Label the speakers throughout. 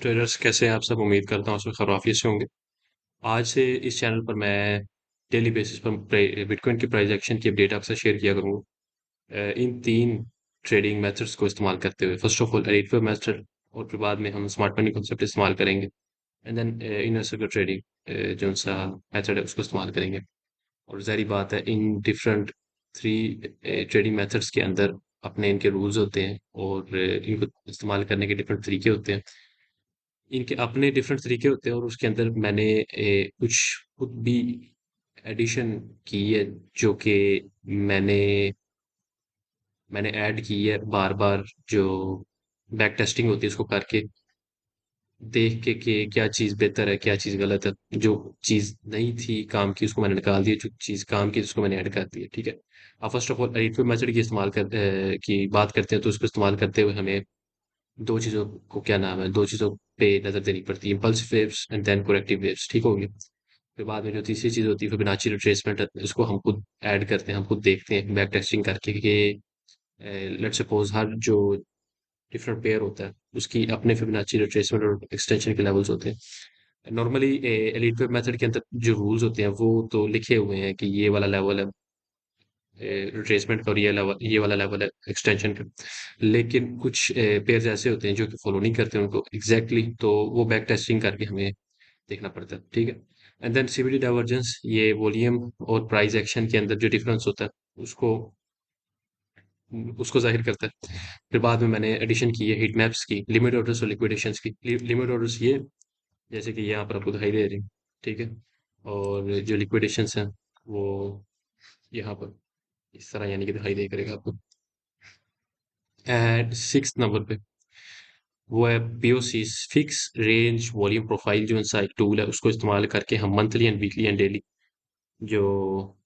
Speaker 1: Traders कैसे हैं आप सब। उम्मीद करता हूँ सब खराफियत से होंगे। आज से इस चैनल पर मैं डेली बेसिस पर बिटकॉइन की प्राइस एक्शन की अपडेट आपसे शेयर किया करूँगा। इन तीन ट्रेडिंग मेथड्स को इस्तेमाल करते हुए first of all elite web method, और फिर बाद में हम स्मार्ट मनी कॉन्सेप्ट इस्तेमाल करेंगे। And then inner circuit trading जो सा मेथड है उसको इस्तेमाल करेंगे। और ज़ाहिर बात है in different three trading methods के अंदर अपने इनके रूल्स होते हैं, और इनको इस्तेमाल करने के डिफरेंट तरीके होते हैं। इनके अपने डिफरेंट तरीके होते हैं, और उसके अंदर मैंने कुछ खुद भी एडिशन की है, जो कि मैंने मैंने ऐड की है बार बार। जो बैक टेस्टिंग होती है उसको करके देख के कि क्या चीज़ बेहतर है क्या चीज़ गलत है। जो चीज़ नहीं थी काम की उसको मैंने निकाल दिया, जो चीज़ काम की उसको मैंने ऐड कर दिया। ठीक है। अब first of all additive method की बात करते हैं, तो उसको इस्तेमाल करते हुए हमें दो चीज़ों को क्या नाम है दो चीज़ों पे नज़र देनी पड़ती है, impulsive waves and then corrective waves. ठीक हो गया। फिर बाद में जो तीसरी चीज़ होती है फिबोनाची रिट्रेसमेंट, उसको हम खुद ऐड करते हैं, हम खुद देखते हैं बैक टेस्टिंग करके कि लेट्स सपोज हर जो डिफरेंट पेयर होता है उसकी अपने फिबोनाची रिट्रेसमेंट और एक्सटेंशन के लेवल्स होते हैं। नॉर्मली एलीट वेब मेथड के अंदर जो रूल्स होते हैं वो तो लिखे हुए हैं कि ये वाला लेवल है रिट्रेसमेंट का, और ये वाला लेवल है एक्सटेंशन का। लेकिन कुछ पेयर्स ऐसे होते हैं जो कि फॉलो नहीं करते उनको एग्जैक्टली तो वो बैक टेस्टिंग करके हमें देखना पड़ता है। ठीक है। एंड देन सीवीडी डाइवर्जेंस, ये वॉल्यूम और प्राइस एक्शन के अंदर जो डिफरेंस होता है उसको उसको जाहिर करता है। फिर बाद में मैंने एडिशन की है हीट मैप्स की, लिमिट ऑर्डर्स और लिक्विडेशंस की। लिमिट ऑर्डर्स ये जैसे कि यहाँ पर आपको दिखाई दे रही। ठीक है। और जो लिक्विडेशंस हैं वो यहाँ पर इस तरह यानी कि दिखाई दे करेगा आपको। एंड सिक्स नंबर पे वो है POC, fix range volume profile, जो इनसा एक टूल है उसको इस्तेमाल करके हम monthly and weekly and daily जो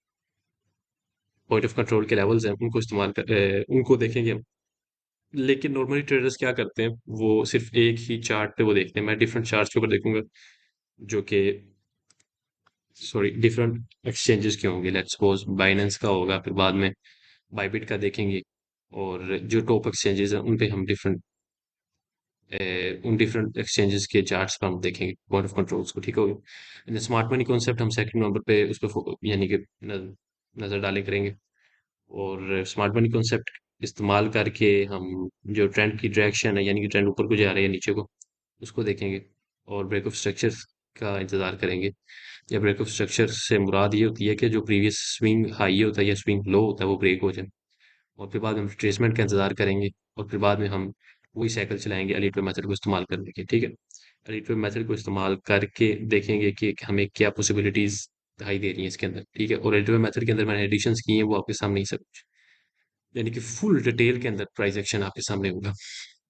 Speaker 1: पॉइंट ऑफ कंट्रोल के लेवल्स हैं उनको देखेंगे हम। लेकिन नॉर्मली ट्रेडर्स क्या करते हैं, वो सिर्फ एक ही चार्ट पे वो देखते हैं। मैं डिफरेंट चार्ट्स के ऊपर देखूंगा जो कि सॉरी डिफरेंट एक्सचेंजेस के होंगे। लेट्स सपोज बाइनेंस का होगा, फिर बाद में बाइबिट का देखेंगे, और जो टॉप एक्सचेंजेस हैं उन पे हम उन डिफरेंट एक्सचेंजेस के चार्ट्स पर हम देखेंगे पॉइंट ऑफ कंट्रोल्स को। ठीक होगा। स्मार्ट मनी कॉन्सेप्ट हम सेकंड नंबर पे उस पर यानी कि नजर डालें करेंगे। और स्मार्ट मनी कॉन्सेप्ट इस्तेमाल करके हम जो ट्रेंड की डायरेक्शन है, यानी कि ट्रेंड ऊपर को जा रहा है या नीचे को, उसको देखेंगे। और ब्रेक ऑफ स्ट्रक्चर का इंतजार करेंगे। या ब्रेक ऑफ स्ट्रक्चर से मुराद ये होती है कि जो प्रीवियस स्विंग हाई होता है या स्विंग लो होता है वो ब्रेक हो जाए। और फिर बाद में हम रिट्रेसमेंट का इंतजार करेंगे। और फिर बाद में हम वही साइकिल चलाएंगे एलिट वेव मेथड को इस्तेमाल करने के। ठीक है। एलिट वेव मेथड को इस्तेमाल करके देखेंगे कि हमें क्या पॉसिबिलिटीज दिखाई दे रही हैं इसके अंदर। ठीक है। और एलिट वेव मेथड के अंदर मैंने एडिशंस की हैं, वो आपके सामने ही सब कुछ यानी कि फुल डिटेल के अंदर प्राइस एक्शन आपके सामने होगा।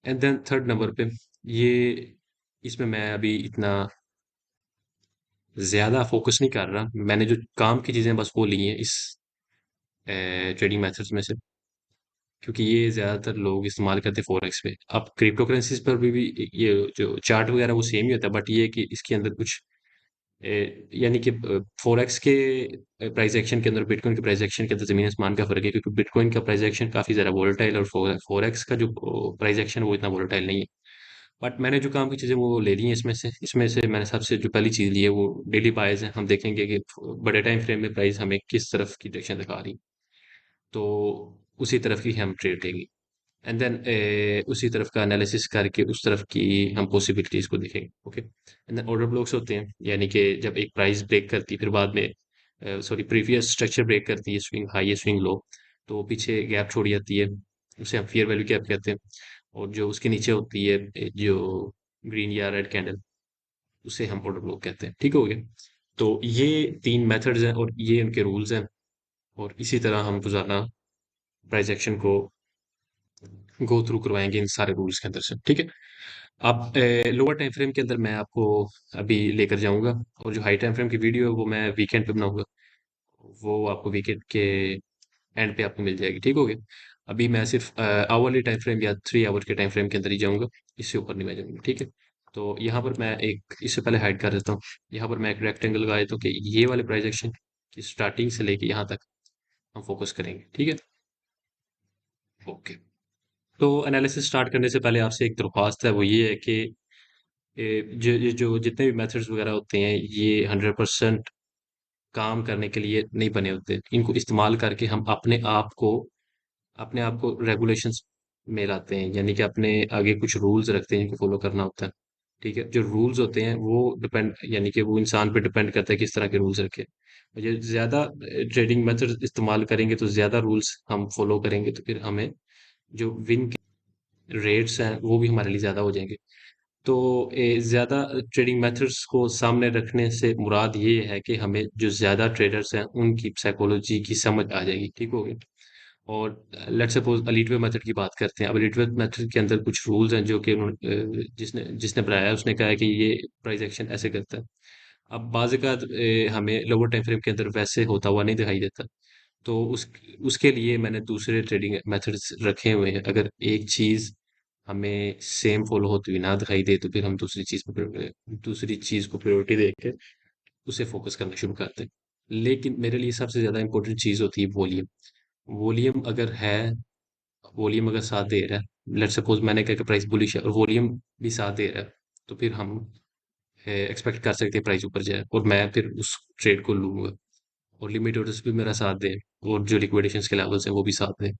Speaker 1: एंड देन थर्ड नंबर पे ये इसमें मैं अभी इतना ज्यादा फोकस नहीं कर रहा। मैंने जो काम की चीजें बस वो ली हैं इस ट्रेडिंग मेथड्स में से, क्योंकि ये ज्यादातर लोग इस्तेमाल करते हैं फॉरेक्स पे। अब क्रिप्टो करेंसीज पर भी ये जो चार्ट वगैरह वो सेम ही होता है, बट ये है कि इसके अंदर कुछ यानी कि फॉरेक्स के प्राइस एक्शन के अंदर बिटकॉइन के प्राइस एक्शन के अंदर जमीन आसमान का फर्क है, क्योंकि बिटकॉइन का प्राइस एक्शन काफी ज्यादा वोलेटाइल, और फॉरेक्स का जो प्राइस एक्शन है वो इतना वोलेटाइल नहीं है। बट मैंने जो काम की चीजें वो ले ली हैं इसमें से मैंने सबसे जो पहली चीज ली है वो डेली बायर्स है। हम देखेंगे कि बड़े टाइम फ्रेम में प्राइस हमें किस तरफ की डायरेक्शन दिखा रही, तो उसी तरफ की हम ट्रेड लेंगे। एंड देन उसी तरफ का एनालिसिस करके उस तरफ की हम पॉसिबिलिटीज को देखेंगे। Okay. And then order blocks होते हैं, यानी कि जब एक प्राइस ब्रेक करती है फिर बाद में सॉरी प्रीवियस स्ट्रक्चर ब्रेक करती है, स्विंग हाई या स्विंग लो, तो पीछे गैप छोड़ जाती है, उसे हम फेयर वैल्यू गैप कहते हैं। और जो उसके नीचे होती है जो ग्रीन या रेड कैंडल, उसे हम ऑर्डर ब्लॉक कहते हैं। ठीक हो गया। तो ये तीन मेथड्स हैं और ये उनके रूल्स हैं, और इसी तरह हम रोजाना प्राइस एक्शन को गो थ्रू करवाएंगे इन सारे रूल्स के अंदर से। ठीक है। अब लोअर टाइम फ्रेम के अंदर मैं आपको अभी लेकर जाऊंगा, और जो हाई टाइम फ्रेम की वीडियो है वो मैं वीकेंड पे बनाऊंगा, वो आपको वीकेंड के एंड पे आपको मिल जाएगी। ठीक हो गया। अभी मैं सिर्फ आवरली टाइम फ्रेम या 3 आवर के टाइम फ्रेम के अंदर ही जाऊंगा, इससे ऊपर नहीं मैं जाऊंगा। ठीक है। तो यहाँ पर मैं एक इससे पहले हाइड कर देता हूँ। यहाँ पर मैं एक रेक्टेंगल लगा देता हूँ कि ये वाले प्राइस एक्शन की स्टार्टिंग से लेके यहाँ तक हम फोकस करेंगे। ठीक है। ओके। तो एनालिसिस स्टार्ट करने से पहले आपसे एक दरख्वास्त है, वो ये है कि जो जितने भी मेथड्स वगैरह होते हैं ये 100% काम करने के लिए नहीं बने होते। इनको इस्तेमाल करके हम अपने आप को रेगुलेशंस में लाते हैं, यानी कि अपने आगे कुछ रूल्स रखते हैं जिनको फॉलो करना होता है। ठीक है, जो रूल्स होते हैं वो डिपेंड, यानी कि वो इंसान पे डिपेंड करता है किस तरह के रूल्स रखे। और ये ज्यादा ट्रेडिंग मेथड इस्तेमाल करेंगे तो ज्यादा रूल्स हम फॉलो करेंगे, तो फिर हमें जो विन के रेट्स हैं वो भी हमारे लिए ज्यादा हो जाएंगे। तो ज्यादा ट्रेडिंग मेथड्स को सामने रखने से मुराद ये है कि हमें जो ज्यादा ट्रेडर्स हैं उनकी साइकोलॉजी की समझ आ जाएगी। ठीक हो गया। और लेट्स सपोज अलीटवे मेथड की बात करते हैं। अब अलीटवे मेथड के अंदर कुछ रूल्स हैं जो कि जिसने जिसने बनाया है उसने कहा है कि ये प्राइस एक्शन ऐसे करता है। अब बाज़-ए-कात हमें लोअर टाइम फ्रेम के अंदर वैसे होता हुआ नहीं दिखाई देता। तो उसके लिए मैंने दूसरे ट्रेडिंग मेथड्स रखे हुए हैं। अगर एक चीज़ हमें सेम फॉलो होती हुई ना दिखाई दे तो फिर हम दूसरी चीज़ को प्रायोरिटी देके उसे फोकस करना शुरू करते हैं। लेकिन मेरे लिए सबसे ज़्यादा इंपॉर्टेंट चीज़ होती है वॉल्यूम। वॉल्यूम अगर है, वॉल्यूम अगर साथ दे रहा है, लेट्स सपोज मैंने कहा कि प्राइस बुलिश है और वॉल्यूम भी साथ दे रहा है, तो फिर हम एक्सपेक्ट कर सकते हैं प्राइस ऊपर जाए और मैं फिर उस ट्रेड को लूंगा। और लिमिट ऑर्डर्स भी मेरा साथ दें और जो लिक्विडेशंस के लेवल्स हैं वो भी साथ दें।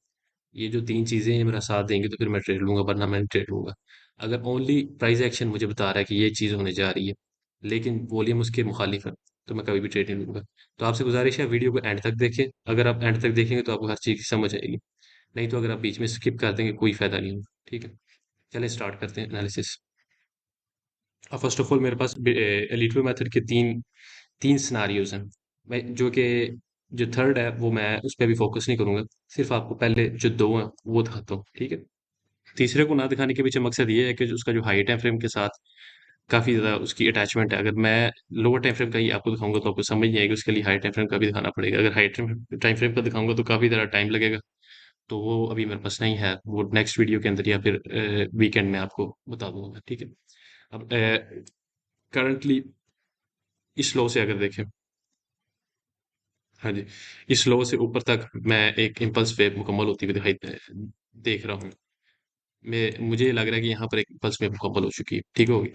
Speaker 1: ये जो तीन चीजें हैं मेरा साथ देंगे तो फिर मैं ट्रेड लूंगा, वरना मैं ट्रेड लूंगा। अगर ओनली प्राइस एक्शन मुझे बता रहा है कि ये चीज होने जा रही है लेकिन वॉल्यूम उसके मुखालिफ है, तो मैं कभी भी ट्रेड नहीं लूंगा। तो आपसे गुजारिश है वीडियो को एंड तक देखें। अगर आप एंड तक देखेंगे तो आपको हर चीज की समझ आएगी। नहीं तो अगर आप बीच में स्किप कर देंगे कोई फायदा नहीं होगा। ठीक है, चलिए स्टार्ट करते हैं एनालिसिस। अब फर्स्ट ऑफ ऑल मेरे पास एलिटवे मेथड के तीन तीन सिनारियोज हैं। मैं जो कि जो थर्ड है वो मैं उस पर भी फोकस नहीं करूंगा। सिर्फ आपको पहले जो दो हैं वो दिखाता हूँ। ठीक है, तीसरे को ना दिखाने के पीछे मकसद ये है कि उसका जो हाई टाइम फ्रेम के साथ काफी ज्यादा उसकी अटैचमेंट है। अगर मैं लोअर टाइम फ्रेम का ही आपको दिखाऊंगा तो आपको समझ नहीं आएगी, उसके लिए हाई टाइम फ्रेम का भी दिखाना पड़ेगा। अगर हाई टाइम फ्रेम का दिखाऊंगा तो काफी ज्यादा टाइम लगेगा, तो वो अभी मेरे पास नहीं है। वो नेक्स्ट वीडियो के अंदर या फिर वीकेंड में आपको बता दूंगा। ठीक है, अब करंटली इस लो से अगर देखें, हाँ जी, इस लो से ऊपर तक मैं एक इम्पल्स वेव मुकम्मल होती हुई देख रहा हूँ। मैं मुझे लग रहा है कि यहाँ पर एक इम्पल्स वेव मुकम्मल हो चुकी है। ठीक होगी,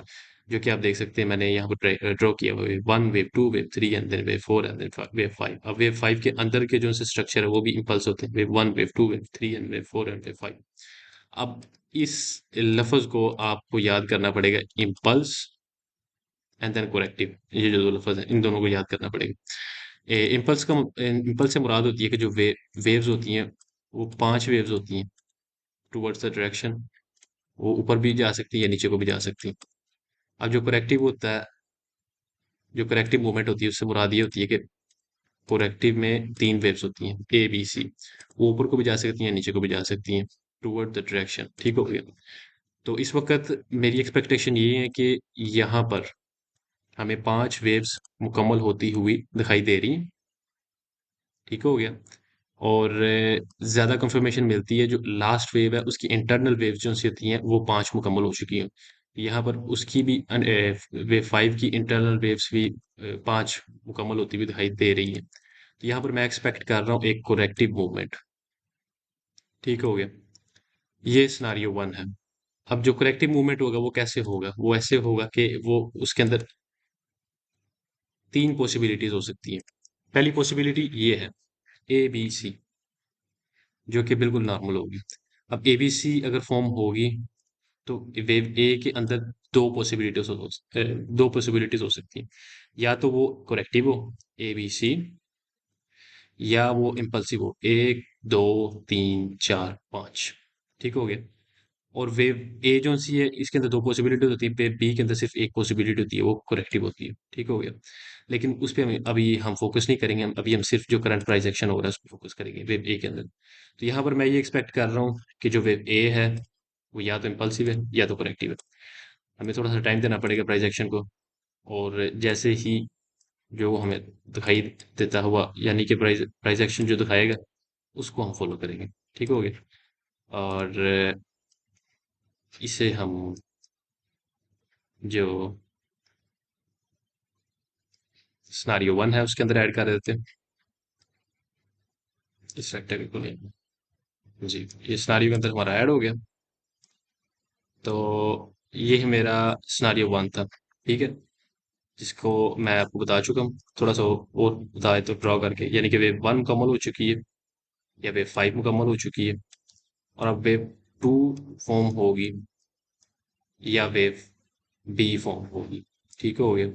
Speaker 1: जो कि आप देख सकते हैं मैंने यहाँ पर ड्रॉ किया हुआ है। One wave, two wave, three and then wave four and then wave five. अब वेव फाइव के अंदर के जो स्ट्रक्चर है वो भी इम्पल्स होते हैं। Wave one, wave two, wave three and wave four and wave five. अब इस लफ्ज को आपको याद करना पड़ेगा, इम्पल्स एंड देन कोरेक्टिव। ये जो दो लफ्ज हैं इन दोनों को याद करना पड़ेगा। इम्पल्स से मुराद होती है कि जो वेव्स होती हैं वो पांच वेव्स होती हैं टुवर्ड्स द डायरेक्शन। वो ऊपर भी जा सकती है या नीचे को भी जा सकती है। अब जो करेक्टिव होता है, जो करेक्टिव मूवमेंट होती है उससे मुराद ये होती है कि करेक्टिव में तीन वेव्स होती हैं ए बी सी। वो ऊपर को भी जा सकती हैं नीचे को भी जा सकती हैं टुवर्ड द डायरेक्शन। ठीक हो गया। तो इस वक्त मेरी एक्सपेक्टेशन ये है कि यहाँ पर हमें पांच वेव्स मुकम्मल होती हुई दिखाई दे रही हैं। ठीक हो गया। और ज्यादा कंफर्मेशन मिलती है जो लास्ट वेव है उसकी इंटरनल वेव जो सी होती हैं वो पांच मुकम्मल हो चुकी हैं। यहाँ पर उसकी भी वेव फाइव की इंटरनल वेव्स भी पांच मुकम्मल होती हुई दिखाई दे रही हैं। तो यहाँ पर मैं एक्सपेक्ट कर रहा हूँ एक कोरेक्टिव मूवमेंट। ठीक हो गया, ये सिनारियो वन है। अब जो करेक्टिव मूवमेंट होगा वो कैसे होगा, वो ऐसे होगा कि वो उसके अंदर तीन पॉसिबिलिटीज हो सकती हैं। पहली पॉसिबिलिटी ये है ए बी सी, जो कि बिल्कुल नॉर्मल होगी। अब एबीसी अगर फॉर्म होगी तो वेव ए के अंदर दो पॉसिबिलिटीज हो सकती हैं। या तो वो करेक्टिव हो ए बी सी, या वो इम्पल्सिव हो एक दो तीन चार पाँच। ठीक हो गया। और वेव ए जो सी है इसके अंदर दो पॉसिबिलिटी होती है, वेव बी के अंदर सिर्फ एक पॉसिबिलिटी होती है, वो करेक्टिव होती है। ठीक हो गया। लेकिन उस पर अभी हम फोकस नहीं करेंगे। हम अभी हम सिर्फ जो करंट प्राइस एक्शन हो रहा है उस पर फोकस करेंगे वेव ए के अंदर। तो यहाँ पर मैं ये एक्सपेक्ट कर रहा हूँ कि जो वेव ए है वो या तो इम्पल्सिव है या तो करेक्टिव है। हमें थोड़ा सा टाइम देना पड़ेगा प्राइस एक्शन को। और जैसे ही जो हमें दिखाई देता हुआ, यानी कि प्राइस प्राइस एक्शन जो दिखाएगा उसको हम फॉलो करेंगे। ठीक हो गया। और इसे हम जो सिनारियो वन है उसके अंदर ऐड कर देते हैं इस वेक्टर को जी। ये सिनारियो के अंदर हमारा ऐड हो गया। तो ये है मेरा सिनारियो वन था, ठीक है, जिसको मैं आपको बता चुका हूँ। थोड़ा सा और बताए तो ड्रॉ करके, यानी कि वेव वन मुकम्मल हो चुकी है, या वेव फाइव मुकम्मल हो चुकी है, और अब वेव टू फॉर्म होगी, या वेव बी फॉर्म होगी। ठीक हो गया।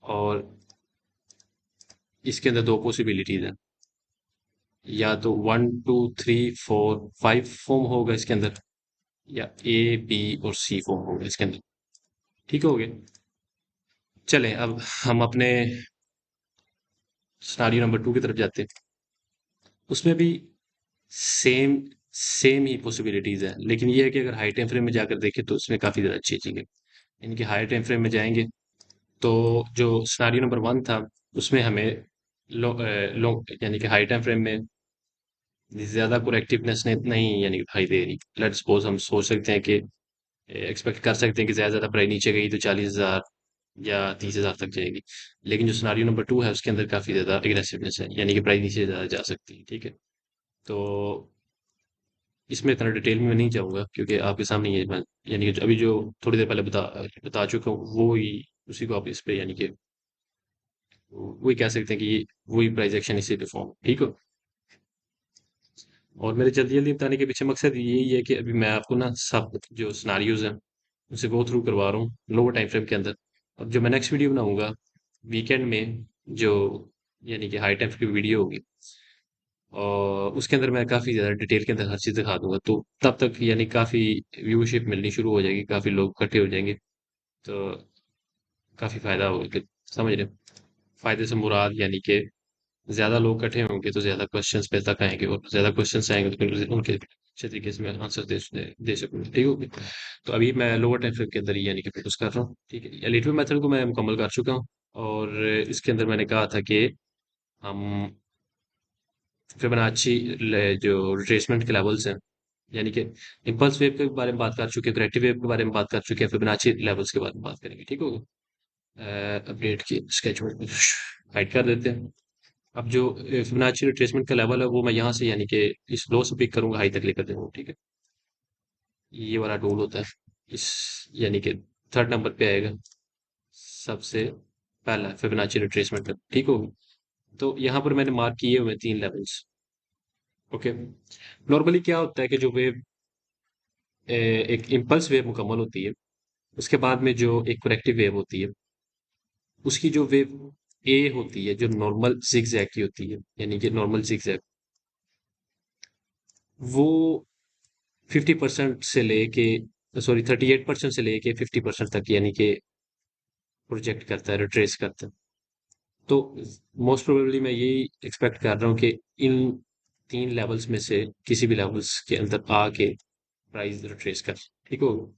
Speaker 1: और इसके अंदर दो पॉसिबिलिटीज हैं, या तो one two three four five form होगा इसके अंदर, या ए बी और सी फॉर्म होगा इसके अंदर। ठीक हो गया। चलें अब हम अपने सिनारियो नंबर टू की तरफ जाते हैं। उसमें भी सेम सेम ही पॉसिबिलिटीज है, लेकिन ये है कि अगर हाई टाइम फ्रेम में जाकर देखें तो इसमें काफी ज्यादा चेंजिंग है। इनके हाई टाइम फ्रेम में जाएंगे तो जो सिनारियो नंबर वन था उसमें हमें लो, लो यानी कि हाई टाइम फ्रेम में ज्यादा करेक्टिवनेस नहीं यानी दिखाई दे रही। लेट्स सपोज हम सोच सकते हैं कि एक्सपेक्ट कर सकते हैं कि ज्यादा ज्यादा प्राइस नीचे गई तो 40,000 या 30,000 तक जाएगी। लेकिन जो सिनारियो नंबर टू है उसके अंदर काफी ज्यादा एग्रेसिवनेस है, यानी कि प्राइस नीचे ज्यादा जा सकती है। ठीक है। तो इसमें इतना डिटेल में मैं नहीं जाऊंगा क्योंकि आपके सामने ये मैं यानी कि अभी जो थोड़ी देर पहले बता चुका हूँ वो ही, उसी को आप इस पे यानी कि वही कह सकते हैं कि वही प्राइस एक्शन इसी पे फॉर्म। ठीक हो। और मेरे जल्दी जल्दी बताने के पीछे मकसद यही है कि अभी मैं आपको ना सब जो सिनारियोज हैं उसे गो थ्रू करवा रहा हूँ लोअर टाइम फ्रेम के अंदर। अब जो मैं नेक्स्ट वीडियो बनाऊंगा वीकेंड में, जो यानी कि हाई टाइम फ्रेम की वीडियो होगी, और उसके अंदर मैं काफी ज्यादा डिटेल के अंदर हर चीज दिखा दूंगा, तो तब तक यानी काफी व्यूशिप मिलनी शुरू हो जाएगी, काफी लोग इकट्ठे हो जाएंगे, तो काफी फायदा होगा। समझ रहे हो? फायदे से मुराद यानी कि ज्यादा लोग इकट्ठे होंगे तो ज्यादा क्वेश्चंस पे तक आएंगे, और ज्यादा क्वेश्चंस आएंगे तो फिर उनके अच्छे तरीके से मैं आंसर दे सकूंगा। ठीक होगी। तो अभी मैं लोअर टाइम फ्रेम के अंदर ही यानी कि फोकस कर रहा हूँ। ठीक है। एलिटवेट मेथड को मैं मुकम्मल कर चुका हूँ, और इसके अंदर मैंने कहा था कि हम फिबोनाची जो रिट्रेसमेंट के लेवल्स हैं, यानी कि इम्पल्स वेव के बारे में बात कर चुके हैं, करेक्टिव वेव के बारे में बात कर चुके हैं, फिबोनाची लेवल्स के बारे में बात करेंगे। ठीक होगा। अपडेट की स्केच हाइड कर देते हैं। अब जो फिबोनाची रिट्रेसमेंट का लेवल है वो मैं यहाँ से यानी कि इस लो से पिक करूंगा, हाई तक लेकर जाऊंगा। ठीक है। ये वाला टूल होता है इस, यानी कि थर्ड नंबर पे आएगा सबसे पहला फिबोनाची रिट्रेसमेंट का। ठीक होगा। तो यहाँ पर मैंने मार्क किए हुए तीन लेवल्स। ओके। नॉर्मली क्या होता है कि जो वेव एक इम्पल्स वेव मुकम्मल होती है, उसके बाद में जो एक करेक्टिव वेव होती है, उसकी जो वेव ए होती है जो नॉर्मल जिगजैग की होती है, यानी कि नॉर्मल जिगजैग, वो 50% से लेके, सॉरी 38% से लेके 50% तक यानी कि प्रोजेक्ट करता है, रिट्रेस करता है। तो मोस्ट प्रोबेबली मैं यही एक्सपेक्ट कर रहा हूँ कि इन तीन लेवल्स में से किसी भी लेवल्स के अंदर आके प्राइस रिट्रेस कर। ठीक हो।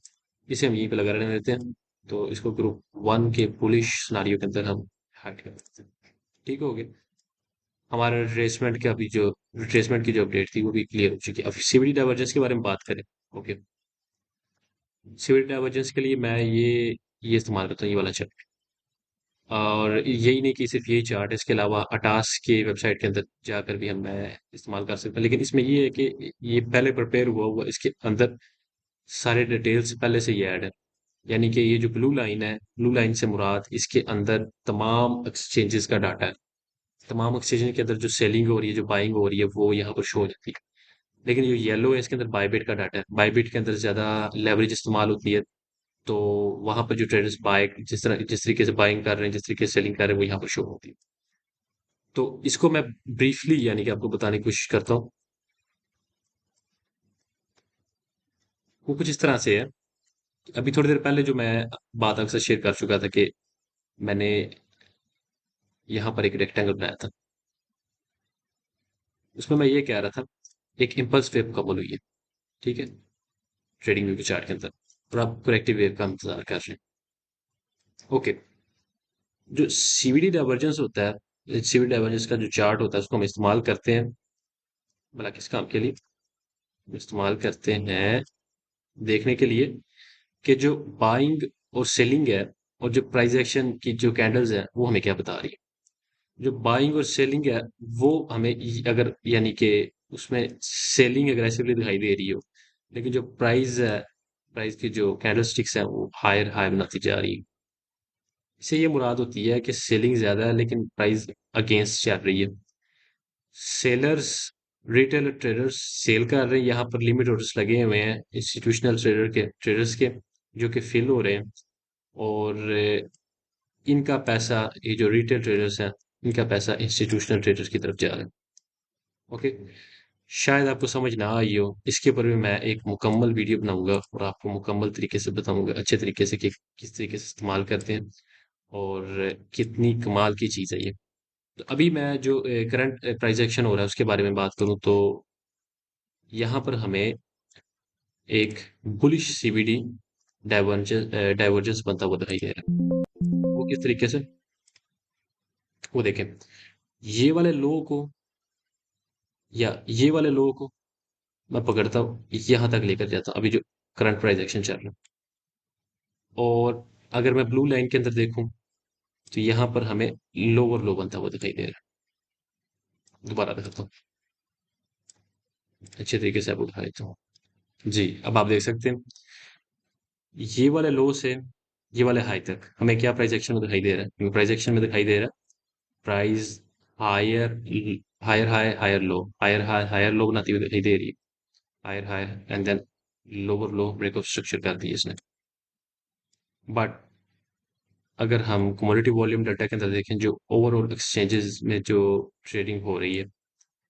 Speaker 1: इसे हम यहीं पे लगा रहने देते हैं। तो इसको ग्रुप वन के बुलिश सिनारियो के अंदर हम हाइड कर देते हैं। ठीक हो गया। हमारा रिट्रेसमेंट की जो अपडेट थी वो भी क्लियर हो चुकी है। अब सीवीडी डाइवर्जेंस के बारे में बात करें। ओके। सीवीडी डाइवर्जेंस के लिए मैं ये इस्तेमाल करता हूँ, ये वाला चार्ट। और यही नहीं कि सिर्फ यही चार्ट है, इसके अलावा अटास के वेबसाइट के अंदर जाकर भी हम मैं इस्तेमाल कर सकता हूँ, लेकिन इसमें ये है कि ये पहले प्रिपेयर हुआ हुआ, इसके अंदर सारे डिटेल्स पहले से ही ऐड है। यानी कि ये जो ब्लू लाइन है, ब्लू लाइन से मुराद इसके अंदर तमाम एक्सचेंजेस का डाटा है। तमाम एक्सचेंज के अंदर जो सेलिंग हो रही है, जो बाइंग हो रही है, वो यहाँ पर शो हो जाती है। लेकिन जो येलो है इसके अंदर बायबिट का डाटा है, बायबिट के अंदर ज्यादा लेवरेज इस्तेमाल होती है। तो वहां पर जो ट्रेडर्स बाय जिस तरीके से बाइंग कर रहे हैं, जिस तरीके से सेलिंग कर रहे हैं, वो यहाँ पर शो होती है। तो इसको मैं ब्रीफली यानी कि आपको बताने की कोशिश करता हूँ। वो कुछ इस तरह से है। अभी थोड़ी देर पहले जो मैं बात आपके साथ शेयर कर चुका था कि मैंने यहाँ पर एक रेक्टेंगल बनाया था, उसमें मैं ये कह रहा था एक इम्पल्स वेव कबल हुई है। ठीक है। ट्रेडिंग व्यू के चार्ट के अंदर, और आप करेक्टिव वेव का इंतजार कर रहे हैं। ओके। जो सीवीडी डाइवर्जेंस होता है, सीवीडी डाइवर्जेंस का जो चार्ट होता है उसको हम इस्तेमाल करते हैं, भला किस काम के लिए इस्तेमाल करते हैं, देखने के लिए कि जो बाइंग और सेलिंग है, और जो प्राइस एक्शन की जो कैंडल्स है वो हमें क्या बता रही है। जो बाइंग और सेलिंग है वो हमें अगर यानी कि उसमें सेलिंग एग्रेसिवली दिखाई दे रही हो, लेकिन जो प्राइस है प्राइस की जो कैंडलस्टिक्स है वो हायर हाई बनाती जा रही है। इससे ये मुराद होती है कि सेलिंग ज्यादा है लेकिन प्राइस अगेंस्ट चल रही है। सेलर्स, रिटेल ट्रेडर्स सेल कर रहे हैं, यहाँ पर लिमिट ऑर्डर्स लगे हुए हैं इंस्टीट्यूशनल ट्रेडर्स के, जो कि फिल हो रहे हैं। और इनका पैसा, ये जो रिटेल ट्रेडर्स हैं, इनका पैसा इंस्टीट्यूशनल ट्रेडर्स की तरफ जा रहा है। ओके, शायद आपको समझ ना आई हो, इसके ऊपर भी मैं एक मुकम्मल वीडियो बनाऊंगा और आपको मुकम्मल तरीके से बताऊंगा अच्छे तरीके से कि किस तरीके से इस्तेमाल करते हैं और कितनी कमाल की चीज़ है ये। तो अभी मैं जो करंट प्राइस एक्शन हो रहा है उसके बारे में बात करूं तो यहाँ पर हमें एक बुलिश सीवीडी डाइवर्जेंस बनता हुआ दिखाई दे रहा है। वो किस तरीके से, वो देखें, ये वाले लो को या ये वाले लो को मैं पकड़ता हूँ, यहाँ तक लेकर जाता हूँ अभी जो करंट प्राइस एक्शन चल रहा है। और अगर मैं ब्लू लाइन के अंदर देखूं तो यहाँ पर हमें लोअर लो बनता हुआ दिखाई दे रहा है। दोबारा दिखाता हूँ, अच्छे तरीके से आपको दिखा देता हूँ। जी, अब आप देख सकते हैं ये वाले लो से ये वाले हाई तक हमें क्या प्राइस एक्शन में दिखाई दे रहा है। हमें प्राइस एक्शन में दिखाई दे रहा है price higher higher high higher low, higher high higher low बनाती हुई दिखाई दे रही है। Higher high and then lower low breakup structure कर दी है इसने। बट अगर हम कमोडिटी वॉल्यूम डाटा के अंदर देखें, जो ओवरऑल एक्सचेंजेस में जो ट्रेडिंग हो रही है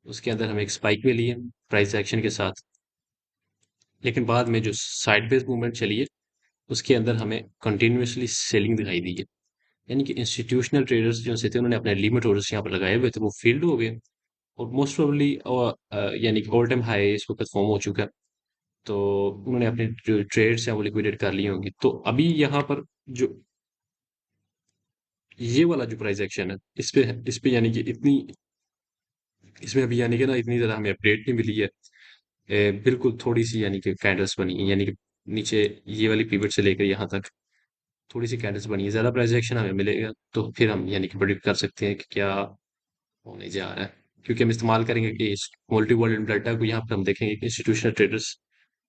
Speaker 1: उसके अंदर हमें एक स्पाइक मिली है प्राइस एक्शन के साथ, लेकिन बाद में जो साइड बेस मूवमेंट चली है उसके अंदर हमें कंटिन्यूअसली सेलिंग दिखाई दी है। यानी कि इंस्टीट्यूशनल ट्रेडर्स जो थे उन्होंने अपने लिमिट ऑर्डर्स यहाँ पर लगाए हुए थे, वो फील्ड हो गए और मोस्ट प्रोबेबली यानी कि ऑल टाइम हाई इस वक्त फॉर्म हो चुका है। तो उन्होंने अपने जो ट्रेड्स हैं वो लिक्विडेट कर लिए होंगे। तो अभी यहाँ पर जो ये वाला जो प्राइस एक्शन है इस पे यानी कि इतनी, इसमें अभी यानी कि ना इतनी ज़्यादा हमें अपडेट नहीं मिली है। बिल्कुल थोड़ी सी यानी कि कैंडल्स बनी है, यानी कि नीचे ये वाली पीवट से लेकर यहाँ तक थोड़ी सी कैंडल्स बनी है। ज़्यादा प्राइस एक्शन हमें मिलेगा तो फिर हम यानी कि प्रेडिक्ट कर सकते हैं कि क्या होने जा रहा है। क्योंकि हम इस्तेमाल करेंगे कि इस मल्टी वॉल्यूम डाटा को, यहाँ पर हम देखेंगे कि इंस्टीट्यूशनल ट्रेडर्स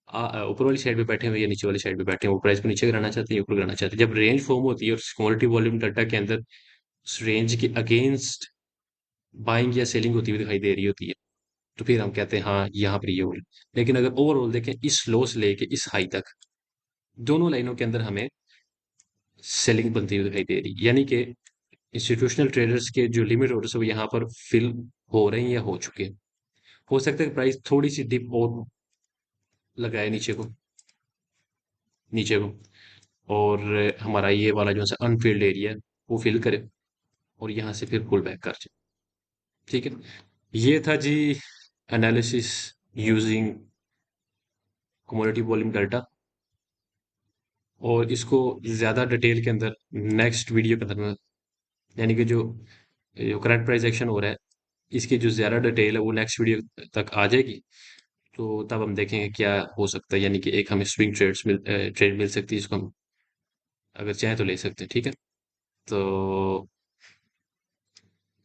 Speaker 1: ऊपर वाली साइड पे बैठे हुए हैं या नीचे वाली साइड पे बैठे हैं, वो प्राइस को नीचे कराना चाहते हैं या ऊपर कराना चाहते हैं। जब रेंज फॉर्म होती है और मल्टी वॉल्यूम डाटा के अंदर उस रेंज के अगेंस्ट बाइंग या सेलिंग होती हुई दिखाई दे रही होती है, तो फिर हम कहते हैं हाँ यहाँ पर ये हो रहा है। लेकिन अगर ओवरऑल देखें इस लो से लेके इस हाई तक दोनों लाइनों के अंदर हमें सेलिंग बनती हुई दिखाई दे रही है, यानी कि इंस्टीट्यूशनल ट्रेडर्स के जो लिमिट ऑर्डर्स है वो यहाँ पर फिल हो रहे हैं या हो चुके हैं। हो सकता है कि प्राइस थोड़ी सी डिप और लगाए नीचे को और हमारा ये वाला जो है अनफिल्ड एरिया है वो फिल करे और यहाँ से फिर पुल बैक कर जाए। ठीक है, ये था जी analysis using commodity volume data. और इसको ज़्यादा डिटेल के अंदर नेक्स्ट वीडियो के अंदर में, यानी कि जो जो करंट प्राइस एक्शन हो रहा है इसकी जो ज़्यादा डिटेल है वो नेक्स्ट वीडियो तक आ जाएगी। तो तब हम देखेंगे क्या हो सकता है, यानी कि एक हमें स्विंग ट्रेड मिल सकती है, इसको हम अगर चाहें तो ले सकते हैं। ठीक है, तो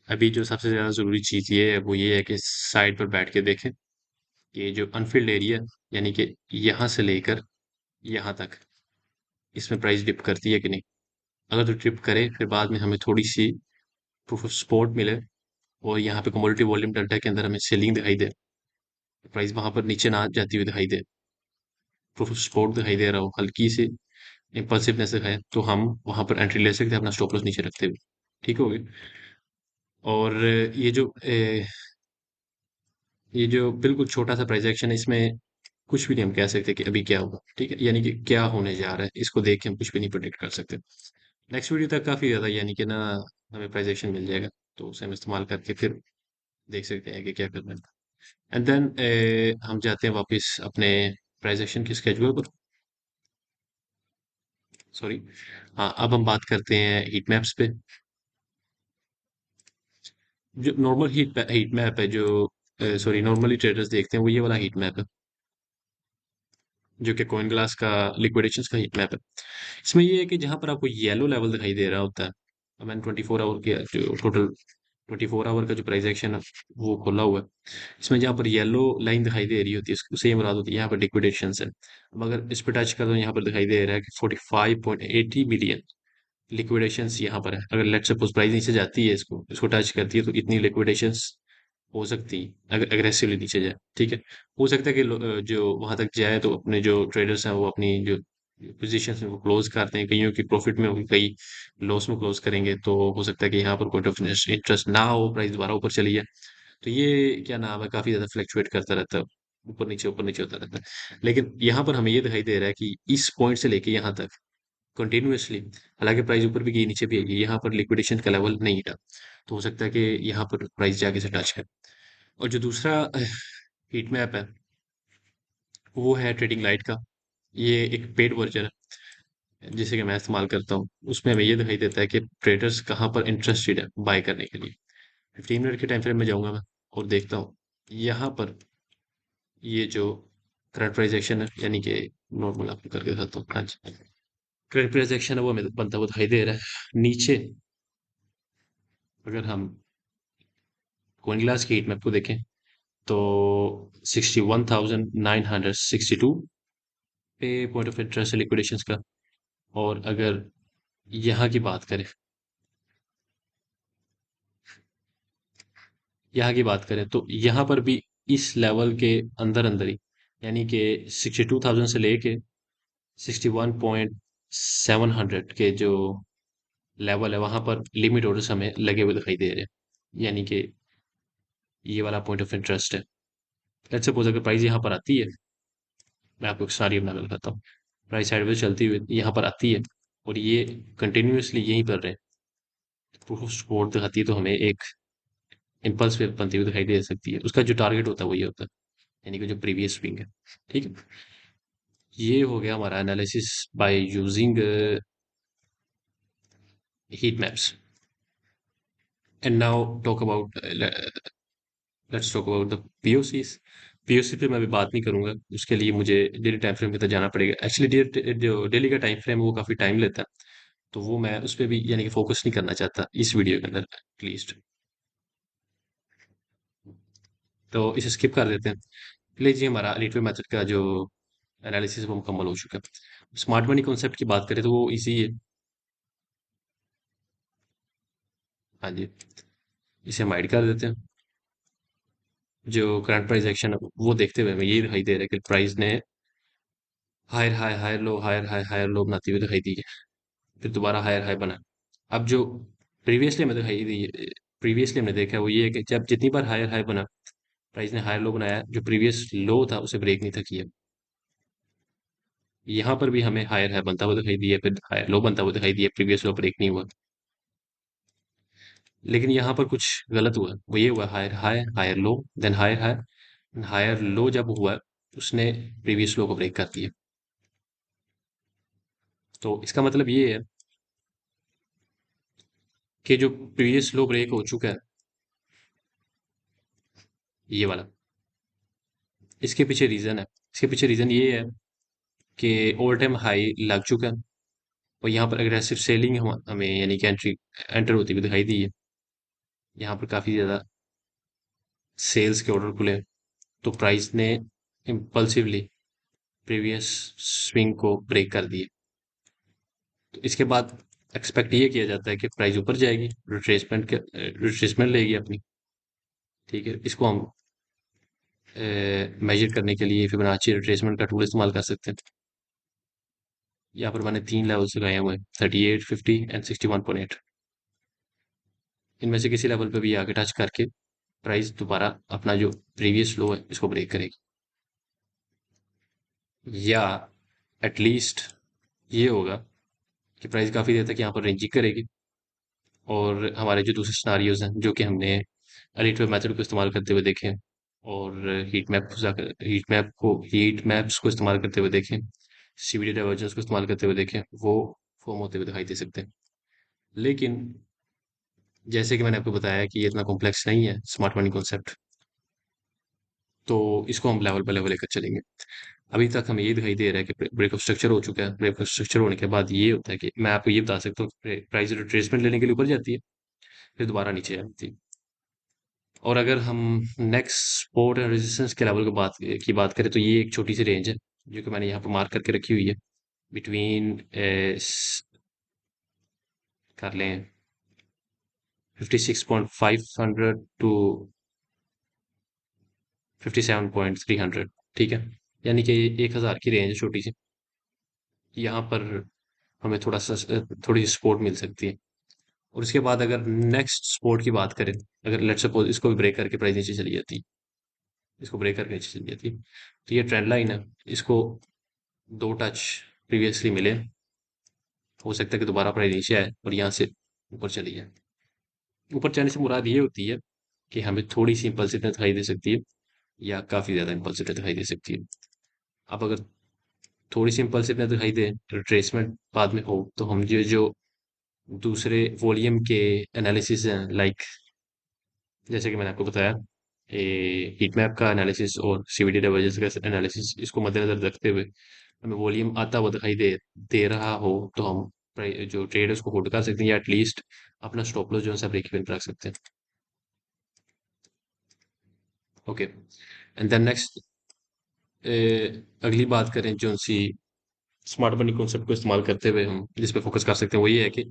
Speaker 1: अभी जो सबसे ज़्यादा ज़रूरी चीज़ ये है वो ये है कि साइड पर बैठ के देखें कि जो अनफिल्ड एरिया, यानी कि यहाँ से लेकर यहाँ तक इसमें प्राइस डिप करती है कि नहीं। अगर तो डिप करे फिर बाद में हमें थोड़ी सी प्रूफ ऑफ सपोर्ट मिले और यहाँ पे कमोडिटी वॉल्यूम डाटा के अंदर हमें सेलिंग दिखाई दे, प्राइस वहां पर नीचे ना जाती हुई दिखाई दे, प्रूफ ऑफ सपोर्ट दिखाई दे रहा हो, हल्की सी इम्पल्सिवनेस दिखाए, तो हम वहां पर एंट्री ले सकते हैं अपना स्टॉप लॉस नीचे रखते हुए। ठीक होगी। और ये जो बिल्कुल छोटा सा प्राइस एक्शन है इसमें कुछ भी नहीं हम कह सकते कि अभी क्या होगा। ठीक है, यानी कि क्या होने जा रहा है इसको देख के हम कुछ भी नहीं प्रेडिक्ट कर सकते। नेक्स्ट वीडियो तक काफी ज्यादा यानी कि ना हमें प्राइस एक्शन मिल जाएगा, तो उसे हम इस्तेमाल करके फिर देख सकते हैं कि क्या करना है। एंड देन हम जाते हैं वापस अपने प्राइस एक्शन के स्केड्यूल पर। सॉरी, हाँ, अब हम बात करते हैं हीट मैप्स पे। जो नॉर्मल हीट मैप है, जो सॉरी नॉर्मली ट्रेडर्स देखते हैं वो ये वाला हीट मैप है, जो कि कॉइन ग्लास का लिक्विडेशन का हीट मैप है। इसमें ये है कि जहां पर आपको येलो लेवल दिखाई दे रहा होता है, मैंने 24 आवर के जो टोटल 24 आवर का जो प्राइस एक्शन है वो खुला हुआ है। इसमें जहाँ पर येलो लाइन दिखाई दे रही होती है उससे ये मुराद होती है यहाँ पर लिक्विडेशंस है। अब अगर इस पर टच कर दो, यहाँ पर दिखाई दे रहा है कि 45.80 बिलियन लिक्विडेशंस यहाँ पर है। अगर लेट सपोज प्राइस नीचे जाती है, इसको इसको टच करती है, तो इतनी लिक्विडेशंस हो सकती है अगर एग्रेसिवली नीचे जाए। ठीक है, हो सकता है कि जो वहां तक जाए तो अपने जो ट्रेडर्स हैं वो अपनी जो पोजीशन है वो क्लोज करते हैं, कईयों की प्रॉफिट में होगी, कई लॉस में क्लोज करेंगे। तो हो सकता है कि यहाँ पर कोई ऑफ इंटरेस्ट ना हो, प्राइस दोबारा ऊपर चली जाए। तो ये क्या नाम है, काफी ज्यादा फ्लक्चुएट करता रहता है, ऊपर नीचे होता रहता है। लेकिन यहाँ पर हमें ये दिखाई दे रहा है कि इस पॉइंट से लेके यहाँ तक कंटिन्यूअसली, हालांकि प्राइस ऊपर भी गई नीचे भी आई, यहाँ पर लिक्विडेशन का लेवल नहीं था। तो हो सकता है कि यहाँ पर प्राइस जाके से टच है। और जो दूसरा हीट मैप है वो है ट्रेडिंग लाइट का। ये एक पेड वर्जन है जिसे कि मैं इस्तेमाल करता हूँ। उसमें हमें ये दिखाई देता है कि ट्रेडर्स कहाँ पर इंटरेस्टेड है बाय करने के लिए। 15 मिनट के टाइम फ्रेम में जाऊंगा मैं और देखता हूँ यहाँ पर ये जो करंट प्राइस एक्शन है, यानी कि नॉर्मल आपको करके दिखाता हूँ। हाँ जी, करंट प्राइस एक्शन है वो हमें बनता हुआ दिखाई दे रहा है नीचे। अगर हम कोइन ग्लास की हीट मैप को देखें तो 61,962 पे पॉइंट ऑफ इंटरेस्ट है लिक्विडेशंस का। और अगर यहाँ की बात करें, तो यहाँ पर भी इस लेवल के अंदर अंदर ही, यानी कि 62,000 से लेके 61,700 के जो लेवल है वहां पर लिमिट ऑर्डर्स हमें लगे हुए दिखाई दे रहे हैं। यानी कि ये वाला पॉइंट ऑफ इंटरेस्ट है। लेट्स सपोज अगर प्राइस यहाँ पर आती है, मैं आपको एक सारी बना कर बताता हूँ। प्राइस साइडवेज चलती हुई यहाँ पर आती है और ये कंटिन्यूअसली यहीं पर रहे, प्रूफ ऑफ सपोर्ट दिखाती है, तो हमें एक इम्पल्स वेव बनती हुई दिखाई दे सकती है। उसका जो टारगेट होता है वो ये होता है, यानी कि जो प्रीवियस स्विंग है। ठीक है, ये हो गया हमारा analysis by using heat maps. And now talk about let's talk about the POCs. POC पे मैं अभी बात नहीं करूंगा, उसके लिए मुझे डेली टाइम फ्रेम के तक जाना पड़ेगा। एक्चुअली जो डेली का टाइम फ्रेम है वो काफी टाइम लेता है, तो वो मैं उस पर भी यानी कि फोकस नहीं करना चाहता इस वीडियो के अंदर एटलीस्ट। तो इसे स्किप कर देते हैं। लीजिए, हमारा लीटवे मेथड का जो एनालिसिस वो मुकम्मल हो चुका है। स्मार्ट मनी कॉन्सेप्ट की बात करें तो वो इजी है। हाँ जी, इसे हम हाइड कर देते हैं। जो करंट प्राइस एक्शन है वो देखते हुए हमें ये दिखाई दे रहा है कि प्राइस ने higher high higher low higher high higher low बनाती हुई दिखाई दी है, फिर दोबारा हायर हाई बना। अब जो प्रीवियसली हमें दिखाई दी, प्रीवियसली हमने देखा है वो ये है कि जब जितनी बार हायर हाई बना, प्राइस ने हायर लो बनाया, जो प्रीवियस लो था उसे ब्रेक नहीं था किया। यहाँ पर भी हमें हायर हाई बनता हुआ दिखाई दिया, फिर हायर लो बनता हुआ दिखाई दिया, प्रीवियस लो ब्रेक नहीं हुआ। लेकिन यहाँ पर कुछ गलत हुआ, वो ये हुआ higher high higher low then higher high. Higher low जब हुआ उसने प्रीवियस लो को ब्रेक कर दिया। तो इसका मतलब ये है कि जो प्रीवियस लो ब्रेक हो चुका है, ये वाला, इसके पीछे रीजन है। इसके पीछे रीजन ये है कि ऑल टाइम हाई लग चुका है और यहाँ पर अग्रेसिव सेलिंग हमें यानी कि एंट्री एंटर होती हुई दिखाई दी है। यहाँ पर काफी ज्यादा सेल्स के ऑर्डर खुले, तो प्राइस ने इम्पल्सिवली प्रीवियस स्विंग को ब्रेक कर दिए। तो इसके बाद एक्सपेक्ट ये किया जाता है कि प्राइस ऊपर जाएगी, रिट्रेसमेंट लेगी अपनी। ठीक है, इसको हम मेजर करने के लिए फिबोनाची रिट्रेसमेंट का टूल इस्तेमाल कर सकते हैं। यहाँ पर मैंने 3 लेवल्स लगाए हुए हैं, 38, 50 एंड 61.8। इनमें से किसी लेवल पे भी आगे टच करके प्राइस दोबारा अपना जो प्रीवियस लो है इसको ब्रेक करेगी, या एटलीस्ट ये होगा कि प्राइस काफी देर तक यहाँ पर रेंजिंग करेगी। और हमारे जो दूसरे सिनारियोज हैं जो कि हमने अलिटवे मेथड को इस्तेमाल करते हुए देखे, और हीट मैप्स को इस्तेमाल करते हुए देखें, सीवीडी डाइवर्जेंस को इस्तेमाल करते हुए देखें, वो फॉर्म होते हुए दिखाई दे सकते हैं। लेकिन जैसे कि मैंने आपको बताया कि ये इतना कॉम्प्लेक्स नहीं है स्मार्ट मनी कॉन्सेप्ट, तो इसको हम लेवल बाय लेवल लेकर चलेंगे। अभी तक हमें ये दिखाई दे रहा है कि ब्रेकअप स्ट्रक्चर हो चुका है। ब्रेकअप स्ट्रक्चर होने के बाद ये होता है कि मैं आपको ये बता सकता हूँ, प्राइस रिट्रेसमेंट लेने के लिए ऊपर जाती है, फिर दोबारा नीचे आती है। और अगर हम नेक्स्ट सपोर्ट एंड रेजिस्टेंस के लेवल की बात करें तो ये एक छोटी सी रेंज है जो कि मैंने यहाँ पर मार्क करके रखी हुई है बिटवीन कर लें 56,500 टू 57,300। ठीक है, यानी कि 1,000 की रेंज है छोटी सी। यहाँ पर हमें थोड़ी सी सपोर्ट मिल सकती है। और उसके बाद अगर नेक्स्ट सपोर्ट की बात करें, अगर लेट्स सपोज इसको भी ब्रेक करके प्राइस नीचे चली जाती, इसको ब्रेक करके नीचे चली जाती, तो ये ट्रेंड लाइन है, इसको दो टच प्रीवियसली मिले, हो सकता है कि दोबारा प्राइस नीचे आए और यहाँ से ऊपर चली जाए। ऊपर जाने से मुराद ये होती है कि हमें थोड़ी सी इम्पल्सिवनेस दिखाई दे सकती है या काफ़ी ज़्यादा इम्पल्सिवनेस दिखाई दे सकती है। अब अगर थोड़ी सी इम्पल्सिवनेस दिखाई दे, रिट्रेसमेंट बाद में हो, तो हम ये जो दूसरे वॉल्यूम के एनालिसिस हैं, लाइक जैसे कि मैंने आपको बताया, हीट मैप का एनालिसिस और सीवीडी डाइवर्जेंस का एनालिसिस, इसको मद्देनजर रखते हुए हमें वॉल्यूम आता हुआ दिखाई दे रहा हो, तो हम जो ट्रेड है उसको होल्ड कर सकते हैं, या एटलीस्ट अपना स्टॉप लॉस जो है ब्रेक इवन रख सकते हैं। ओके, एंड देन नेक्स्ट अगली बात करें जो सी स्मार्ट मनी कॉन्सेप्ट को इस्तेमाल करते हुए हम जिस पे फोकस कर सकते हैं, वो ये है कि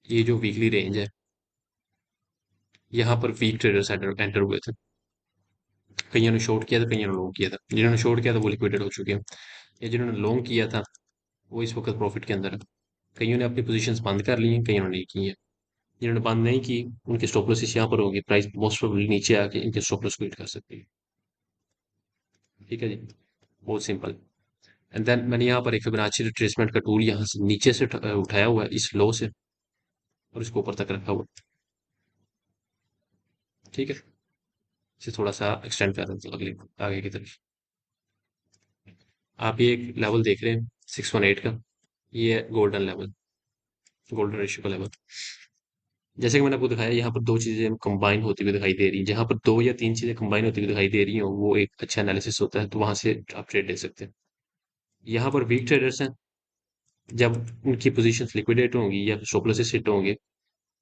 Speaker 1: ये जो वीकली रेंज है, यहाँ पर वीक ट्रेडर्स एंटर एंटर हुए थे। कईयों ने शॉर्ट किया था, कईयों ने लॉन्ग किया था। जिन्होंने शॉर्ट किया था वो लिक्विडेट हो चुके हैं, या जिन्होंने लॉन्ग किया था वो इस वक्त प्रॉफिट के अंदर है। कईयों ने अपनी पोजीशंस बंद कर ली हैं, कईयों ने नहीं की हैं। जिन्होंने बंद नहीं की, उनके स्टॉप लॉसेस यहाँ पर होंगे, प्राइस मोस्ट प्रोबेबली नीचे आके इनके स्टॉप लॉस को हिट कर सकती है। ठीक है जी, बहुत सिंपल। एंड देन मैंने यहाँ पर एक फिबोनाची रिट्रेसमेंट का टूल यहाँ से नीचे से उठाया हुआ है इस लो से, और इसको ऊपर तक रखा हुआ है। ठीक है, इसे थोड़ा सा एक्सटेंड कर देते हैं अगले आगे की तरफ। आप ये एक लेवल देख रहे हैं 618 का, ये है गोल्डन लेवल, गोल्डन रेशियो का लेवल। जैसे कि मैंने आपको दिखाया, यहाँ पर दो चीजें कंबाइन होती हुई दिखाई दे रही हैं। जहां पर दो या तीन चीजें कंबाइन होती हुई दिखाई दे रही हो, वो एक अच्छा एनालिसिस होता है, तो वहां से आप ट्रेड ले सकते हैं। यहाँ पर वीक ट्रेडर्स हैं, जब उनकी पोजीशंस लिक्विडेट होंगी या स्टॉप लॉसेस हिट होंगे,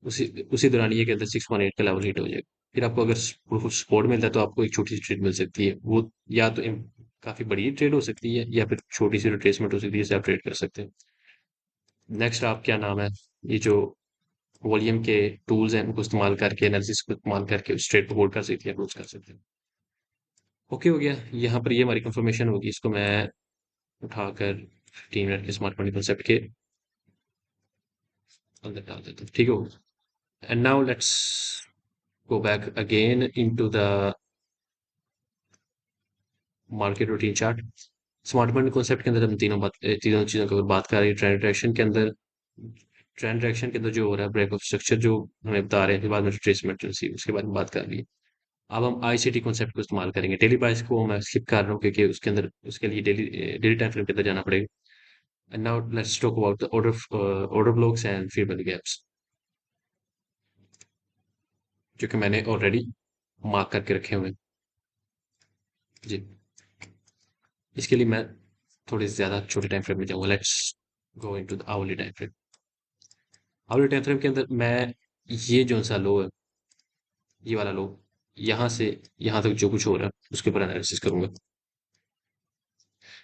Speaker 1: उसी उसी दौरान ये के अंदर 618 का लेवल हिट हो जाएगा। फिर आपको अगर सपोर्ट मिलता है तो आपको एक छोटी सी ट्रेड मिल सकती है, वो या तो काफी बड़ी ट्रेड हो सकती है, या फिर छोटी सी रिट्रेसमेंट हो सकती है जिसे आप ट्रेड कर सकते हैं। नेक्स्ट आप क्या नाम है, ये जो वॉल्यूम के टूल्स हैं उनको इस्तेमाल करके, एनालिसिस को इस्तेमाल करके उस ट्रेड को होल्ड कर सकते हैं, क्लोज कर सकते हैं। ओके हो गया, यहाँ पर ये हमारी कंफर्मेशन होगी। इसको मैं उठाकर 15 मिनट के स्मार्ट मनी कॉन्सेप्ट के अंदर डाल देता हूँ। ठीक है, and now let's go back again into the market routine chart. Smart money concept के अंदर हम तीनों चीजों की अगर बात कर रहे हैं, ट्रेंड डायरेक्शन के अंदर जो हो रहा है, ब्रेक ऑफ स्ट्रक्चर जो हमें बता रहे हैं, फिर बाद में रिट्रेसमेंट उसके बारे में बात कर रही है। अब हम आईसीटी कॉन्सेप्ट को इस्तेमाल करेंगे। डेली प्राइस को मैं स्किप कर रहा हूँ क्योंकि उसके अंदर उसके लिए डेली डेली टाइम फ्रेम के अंदर जाना पड़ेगा। And now let's talk about the order blocks and fair value gaps, जो कि मैंने ऑलरेडी मार्क करके रखे हुए हैं जी। इसके लिए मैं थोड़ी ज्यादा छोटे टाइम फ्रेम में जाऊंगा। Let's go into the hourly time frame. Hourly time frame के अंदर मैं ये जो सा लो है, ये वाला लो, यहाँ से यहाँ तक जो कुछ हो रहा है उसके ऊपर एनालिसिस करूंगा।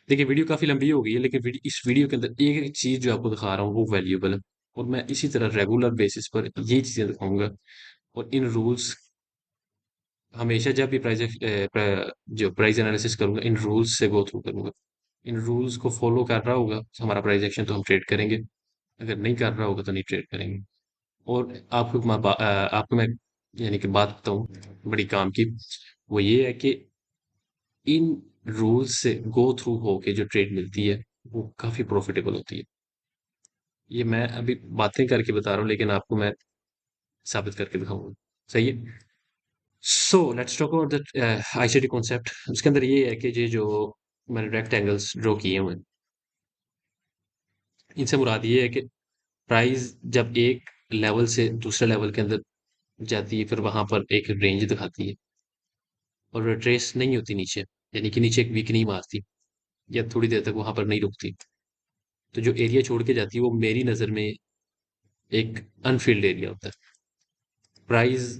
Speaker 1: देखिए वीडियो काफी लंबी हो गई है, लेकिन इस वीडियो के अंदर एक एक चीज जो आपको दिखा रहा हूँ वो वैल्यूएबल है, और मैं इसी तरह रेगुलर बेसिस पर ये चीजें दिखाऊंगा। और इन रूल्स, हमेशा जब भी जो प्राइस एनालिसिस करूंगा, इन रूल्स से गो थ्रू करूंगा। इन रूल्स को फॉलो कर रहा होगा तो हमारा प्राइस एक्शन तो हम ट्रेड करेंगे, अगर नहीं कर रहा होगा तो नहीं ट्रेड करेंगे। और आपको मैं यानी कि बात बताऊं बड़ी काम की, वो ये है कि इन रूल्स से गो थ्रू होके जो ट्रेड मिलती है वो काफी प्रॉफिटेबल होती है। ये मैं अभी बातें करके बता रहा हूँ, लेकिन आपको मैं साबित करके दिखाऊंगा। सही है। So let's talk about the ICT concept. उसके अंदर ये है कि ये जो मैंने रेक्टेंगल्स ड्रॉ किए हुए हैं, इनसे मुराद ये है कि प्राइस जब एक लेवल से दूसरे लेवल के अंदर जाती है, फिर वहां पर एक रेंज दिखाती है और ट्रेस नहीं होती नीचे, यानी कि नीचे एक वीक नहीं मारती या थोड़ी देर तक वहां पर नहीं रुकती, तो जो एरिया छोड़ के जाती है वो मेरी नज़र में एक अनफील्ड एरिया होता है। प्राइस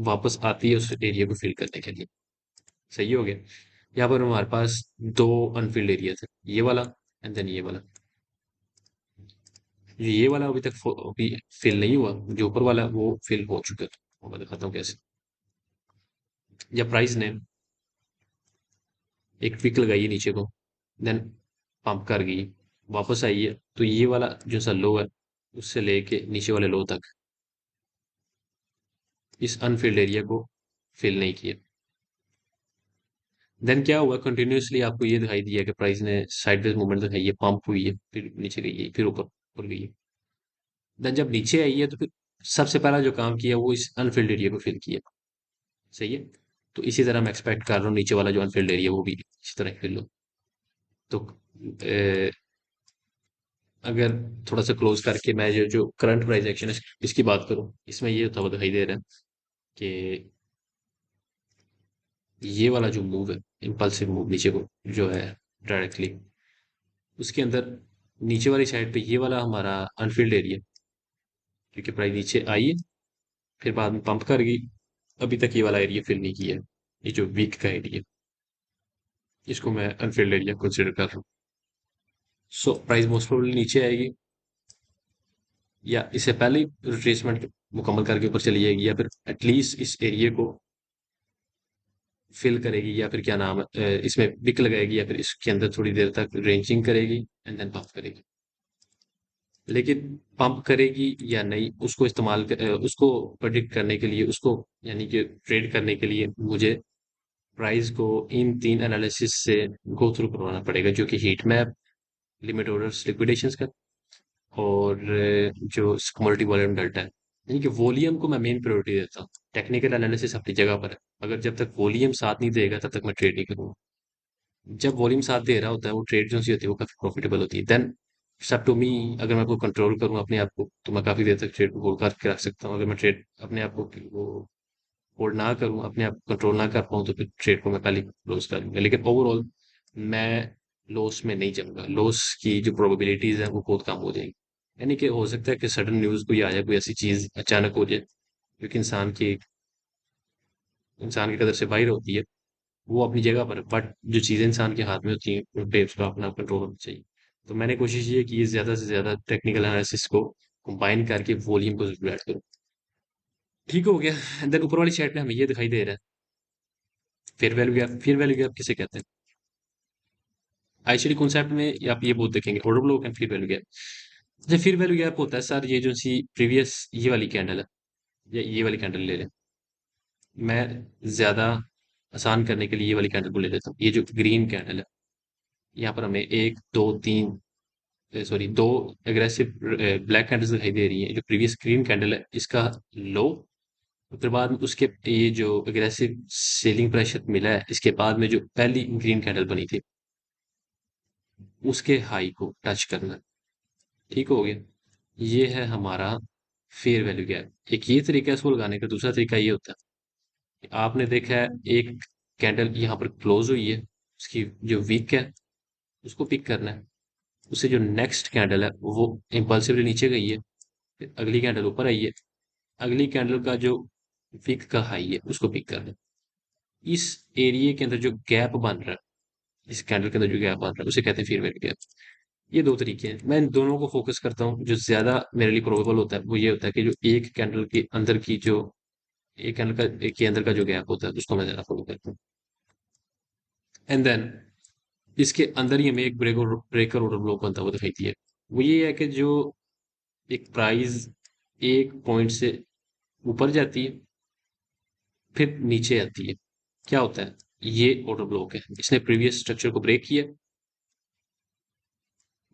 Speaker 1: वापस आती है उस एरिया को फिल करने के लिए। सही हो गया। यहाँ पर हमारे पास दो अनफिल्ड एरिया थे, ये वाला एंड देन ये वाला। ये वाला अभी तक अभी फिल नहीं हुआ, जो ऊपर वाला है, वो फिल हो चुका है। वो मैं दिखाता हूँ कैसे। या प्राइस ने एक पिक लगाई है नीचे को, देन पंप कर गई, वापस आई है, तो ये वाला जो सा लो है उससे लेके नीचे वाले लो तक इस अनफिल्ड एरिया को फिल नहीं किया। देन क्या हुआ, कंटिन्यूअसली आपको ये दिखाई दिया कि प्राइस ने साइडवेज मूवमेंट दिखाई है, पंप हुई है, फिर नीचे गई है, फिर ऊपर गई है। देन जब नीचे आई है तो फिर सबसे पहला जो काम किया वो इस अनफिल्ड एरिया को फिल किया। सही है। तो इसी तरह मैं एक्सपेक्ट कर रहा हूँ नीचे वाला जो अनफिल्ड एरिया वो भी इसी तरह फिल हो। तो अगर थोड़ा सा क्लोज करके मैं जो करंट प्राइस एक्शन है इसकी बात करूं, इसमें ये होता हुआ दिखाई दे रहा है कि ये वाला जो मूव है, इम्पल्सिव मूव नीचे को जो है डायरेक्टली, उसके अंदर नीचे वाली साइड पे ये वाला हमारा अनफील्ड एरिया, क्योंकि प्राइस नीचे आई है फिर बाद में पंप कर गई, अभी तक ये वाला एरिया फिल नहीं किया है। ये जो वीक का एरिया, इसको मैं अनफील्ड एरिया कंसिडर कर रहा हूँ। सो प्राइस मोस्ट प्रोबेबली नीचे आएगी, या इससे पहले ही रिट्रेसमेंट मुकम्मल करके ऊपर चली जाएगी, या फिर एटलीस्ट इस एरिया को फिल करेगी, या फिर क्या नाम है, इसमें विक लगाएगी, या फिर इसके अंदर थोड़ी देर तक रेंजिंग करेगी एंड देन पंप करेगी। लेकिन पंप करेगी या नहीं उसको उसको प्रेडिक्ट करने के लिए, उसको यानी कि ट्रेड करने के लिए मुझे प्राइस को इन तीन एनालिसिस से गो थ्रू करवाना पड़ेगा, जो कि हीट मैप, लिमिट ऑर्डर्स लिक्विडेशंस का, और जो कमोडिटी वॉल्यूम डेल्टा है। यानी कि वॉल्यूम को मैं मेन प्रायोरिटी देता हूँ। टेक्निकल एनालिसिस अपनी जगह पर है, अगर जब तक वॉल्यूम साथ नहीं देगा तब तक मैं ट्रेड नहीं करूंगा। जब वॉल्यूम साथ दे रहा होता है वो ट्रेड जो सी होती है वो काफी प्रॉफिटेबल होती है। देन सब टू मी, अगर मैं आपको कंट्रोल करूँ अपने आप को तो मैं काफी देर तक ट्रेड को होल्ड करके रख सकता हूँ। अगर मैं ट्रेड अपने आप को वो होल्ड ना करूँ, अपने आप कंट्रोल ना कर पाऊँ, तो फिर ट्रेड को मैं पहले क्लोज कर दूंगा। लेकिन ओवरऑल मैं लॉस में नहीं जाऊंगा, लॉस की जो प्रोबेबिलिटीज है वो बहुत कम हो जाएगी। यानी कि हो सकता है कि सडन न्यूज कोई आ जाए, कोई ऐसी चीज अचानक हो जाए क्योंकि इंसान की कदर से बाहर होती है, वो अपनी जगह पर, बट जो चीजें इंसान के हाथ में होती हैं उन पे उसका अपना कंट्रोल होना चाहिए। तो मैंने कोशिश ये की है ज्यादा से ज्यादा टेक्निकल एनालिसिस को कंबाइन करके वॉल्यूम को जरूर ऐड करूँ। ठीक हो गया। देन ऊपर वाली साइड पे हमें ये दिखाई दे रहा है fair value gap. Fair value gap किसे कहते हैं? आईसीडी कॉन्सेप्ट में आप ये बहुत देखेंगे, order block and fair value gap. जब फेयर वैल्यू गैप होता है सर, ये जो सी प्रीवियस ये वाली कैंडल है, ये वाली कैंडल ले लें, मैं ज्यादा आसान करने के लिए ये वाली कैंडल को ले लेता हूँ। ये जो ग्रीन कैंडल है, यहाँ पर हमें एक दो तीन, सॉरी दो एग्रेसिव ब्लैक कैंडल्स दिखाई दे रही है। जो प्रीवियस ग्रीन कैंडल है इसका लो, उसके बाद में उसके ये जो एग्रेसिव सेलिंग प्रेशर मिला है, इसके बाद में जो पहली ग्रीन कैंडल बनी थी उसके हाई को टच करना। ठीक हो गया। ये है हमारा फेयर वैल्यू गैप। एक ये तरीका है इसको लगाने का, दूसरा तरीका ये होता है कि आपने देखा है एक कैंडल यहाँ पर क्लोज हुई है, उसकी जो वीक है उसको पिक करना है, उससे जो नेक्स्ट कैंडल है वो इम्पल्सिवली नीचे गई है, फिर अगली कैंडल ऊपर आई है, अगली कैंडल का जो वीक का हाई है उसको पिक करना है। इस एरिया के अंदर जो गैप बन रहा है, इस कैंडल के अंदर जो गैप बन रहा है उसे कहते हैं फेयर वैल्यू गैप। ये दो तरीके हैं, मैं इन दोनों को फोकस करता हूँ। जो ज्यादा मेरे लिए प्रोबेबल होता है वो ये होता है कि जो एक कैंडल के अंदर की जो एक कैंडल का एक के अंदर का जो गैप होता है उसको मैं ज्यादा फॉलो करता हूँ। एंड देन इसके अंदर ही हमें एक ब्रेकर ऑर्डर ब्लॉक बनता हुआ दिखाई दिया। वो ये है कि जो एक प्राइस एक पॉइंट से ऊपर जाती है फिर नीचे आती है, क्या होता है, ये ऑर्डर ब्लॉक है। इसने प्रीवियस स्ट्रक्चर को ब्रेक किया,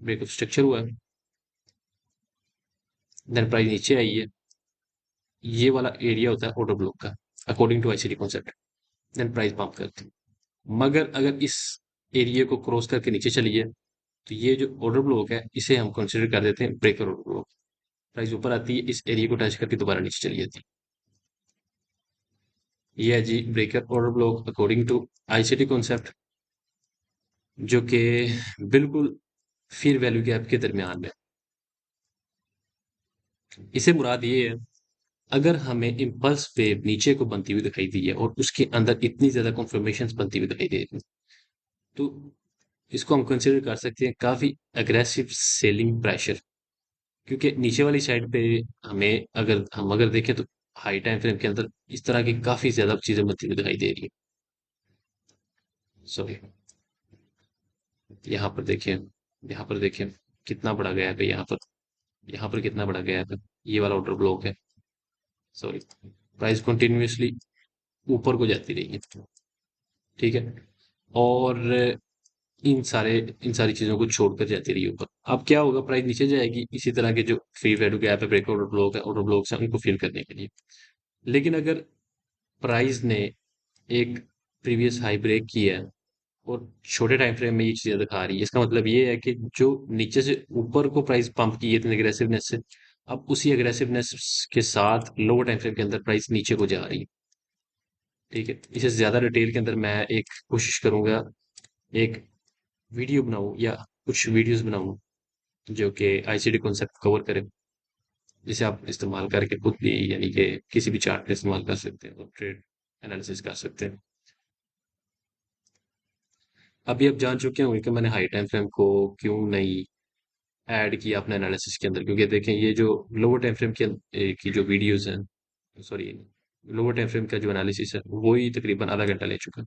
Speaker 1: ब्रेक ऑफ स्ट्रक्चर हुआ है, देन प्राइस नीचे आई है, ये वाला एरिया होता है ऑर्डर ब्लॉक का according to ICD concept. Then price pump करती है। मगर अगर इस एरिया को क्रॉस करके नीचे चली है तो ये जो ऑर्डर ब्लॉक है इसे हम कंसिडर कर देते हैं ब्रेकर ऑर्डर ब्लॉक। प्राइस ऊपर आती है, इस एरिया को टच करके दोबारा नीचे चली जाती है। ये है जी breaker order block according to ICD concept, जो कि बिल्कुल फिर वैल्यू गैप के दरमियान में। इसे मुराद ये है अगर हमें इम्पल्स वेव नीचे को बनती हुई दिखाई दी है और उसके अंदर इतनी ज्यादा कन्फर्मेशन बनती हुई दिखाई दे रही है, तो इसको हम कंसिडर कर सकते हैं काफी अग्रेसिव सेलिंग प्रेशर। क्योंकि नीचे वाली साइड पे हमें अगर देखें तो हाई टाइम फ्रेम के अंदर इस तरह की काफी ज्यादा चीजें बनती हुई दिखाई दे रही है। सॉरी, यहाँ पर देखिए, यहाँ पर देखिए कितना बड़ा गैप है यहाँ पर कितना बड़ा गैप है। ये वाला ऑर्डर ब्लॉक है। सॉरी, प्राइस कंटिन्यूअसली ऊपर को जाती रही है। ठीक है। और इन सारी चीजों को छोड़कर जाती रही ऊपर। अब क्या होगा, प्राइस नीचे जाएगी इसी तरह के जो फ्री वैल्यू गैप है, ब्रेकआउट ब्लॉक है, ऑर्डर ब्लॉक्स है, उनको फिल करने के लिए। लेकिन अगर प्राइस ने एक प्रीवियस हाई ब्रेक किया है और छोटे टाइम फ्रेम में ये चीजें दिखा रही है, इसका मतलब ये है कि जो नीचे से ऊपर को प्राइस पंप की है इतने अग्रेसिवनेस से, अब उसी अग्रेसिवनेस के साथ लोअर टाइम फ्रेम के अंदर प्राइस नीचे को जा रही है। ठीक है। इसे ज्यादा डिटेल के अंदर मैं एक कोशिश करूंगा, एक वीडियो बनाऊं या कुछ वीडियोस बनाऊं जो कि आईसीडी कॉन्सेप्ट कवर करे, जिसे आप इस्तेमाल करके खुद भी यानी कि किसी भी चार्ट का इस्तेमाल कर सकते हैं और ट्रेड एनालिसिस कर सकते हैं। अभी आप जान चुके होंगे कि मैंने हाई टाइम फ्रेम को क्यों नहीं ऐड किया अपने एनालिसिस के अंदर, क्योंकि देखें ये जो लोअर टाइम फ्रेम की जो वीडियोस हैं, सॉरी, लोअर टाइम फ्रेम का जो एनालिसिस है वो ही तकरीबन आधा घंटा ले चुका है।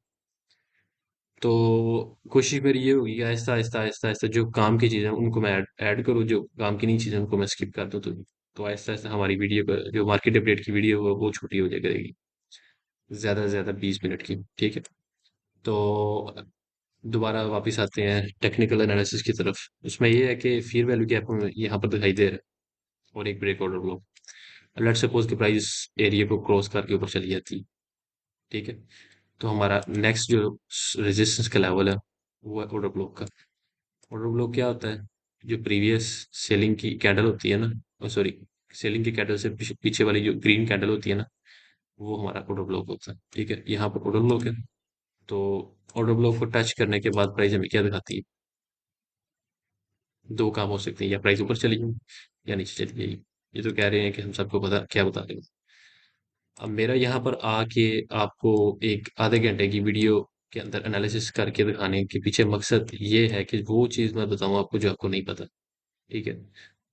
Speaker 1: तो कोशिश मेरी ये होगी कि आहिस्ता आहिस्ता आहिस्ता आहिस्ता जो काम की चीज़ें हैं उनको मैं ऐड करूँ, जो काम की नहीं चीज़ें उनको मैं स्किप कर दूँ। तो आहिस्ता आहिस्ता हमारी वीडियो का जो मार्केट अपडेट की वीडियो है वो छोटी हो जाए करेगी, ज़्यादा से ज़्यादा 20 मिनट की। ठीक है। तो दोबारा वापस आते हैं टेक्निकल एनालिसिस की तरफ। उसमें ये है कि फेयर वैल्यू गैप हमें यहाँ पर दिखाई दे रहा है और एक break order block. Let suppose कि प्राइस एरिया को क्रॉस करके ऊपर चली जाती है। ठीक है। तो हमारा नेक्स्ट जो रेजिस्टेंस का लेवल है वो है ऑर्डर ब्लॉक का। ऑर्डर ब्लॉक क्या होता है? जो प्रीवियस सेलिंग की कैंडल होती है ना, सॉरी, सेलिंग की कैंडल से पीछे वाली जो ग्रीन कैंडल होती है ना, वो हमारा ऑर्डर ब्लॉक होता है। ठीक है। यहाँ पर ऑर्डर ब्लॉक है। तो ऑर्डर ब्लॉक को टच करने के बाद प्राइस हमें क्या दिखाती है? दो काम हो सकते हैं, या प्राइस ऊपर चली गई या नीचे चली गई। ये तो कह रहे हैं कि हम सबको पता क्या बता रहे हैं। अब मेरा यहाँ पर आके आपको एक आधे घंटे की वीडियो के अंदर एनालिसिस करके दिखाने के पीछे मकसद ये है कि वो चीज़ मैं बताऊँ आपको जो आपको नहीं पता। ठीक है।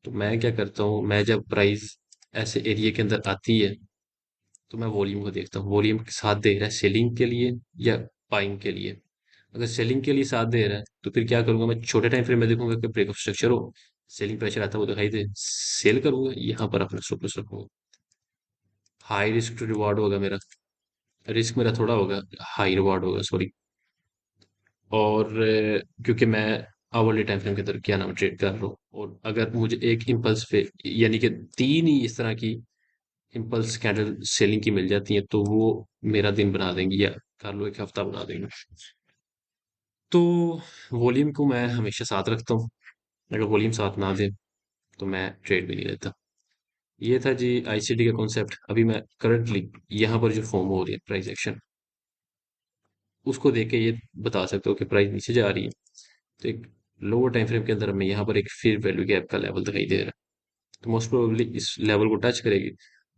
Speaker 1: तो मैं क्या करता हूँ, मैं जब प्राइस ऐसे एरिया के अंदर आती है तो मैं वॉल्यूम को देखता हूँ, वॉल्यूम साथ दे रहा है सेलिंग के लिए या बाइंग के लिए। अगर सेलिंग के लिए साथ दे रहा है तो फिर क्या करूंगा, मैं छोटे टाइम फ्रेम में देखूंगा कि ब्रेक ऑफ स्ट्रक्चर हो, सेलिंग प्रेशर आता हुआ दिखाई दे, सेल करूंगा, यहाँ पर अपना स्टॉप लॉस रखूंगा। हाई रिस्क टू रिवार्ड होगा मेरा, रिस्क मेरा थोड़ा होगा, हाई रिवार्ड होगा, सॉरी। और क्योंकि मैं आवरली टाइम फ्रेम के अंदर क्या नाम ट्रेड कर रहा हूँ, और अगर मुझे एक इम्पल्स पे यानी कि तीन ही इस तरह की इम्पल्स कैंडल सेलिंग की मिल जाती है तो वो मेरा दिन बना देंगी, या कर लो एक हफ्ता बना देंगे। तो वॉल्यूम को मैं हमेशा साथ रखता हूँ। अगर वॉल्यूम साथ ना दे तो मैं ट्रेड भी नहीं लेता। ये था जी आईसीडी का कॉन्सेप्ट। अभी मैं करंटली यहाँ पर जो फॉर्म हो रही है प्राइस एक्शन, उसको देख के ये बता सकते हो कि प्राइस नीचे जा रही है। तो एक लोअर टाइम फ्रेम के अंदर हमें यहाँ पर एक फेयर वैल्यू गैप का लेवल दिखाई दे रहा है, तो मोस्ट प्रोबेबली इस लेवल को टच करेगी।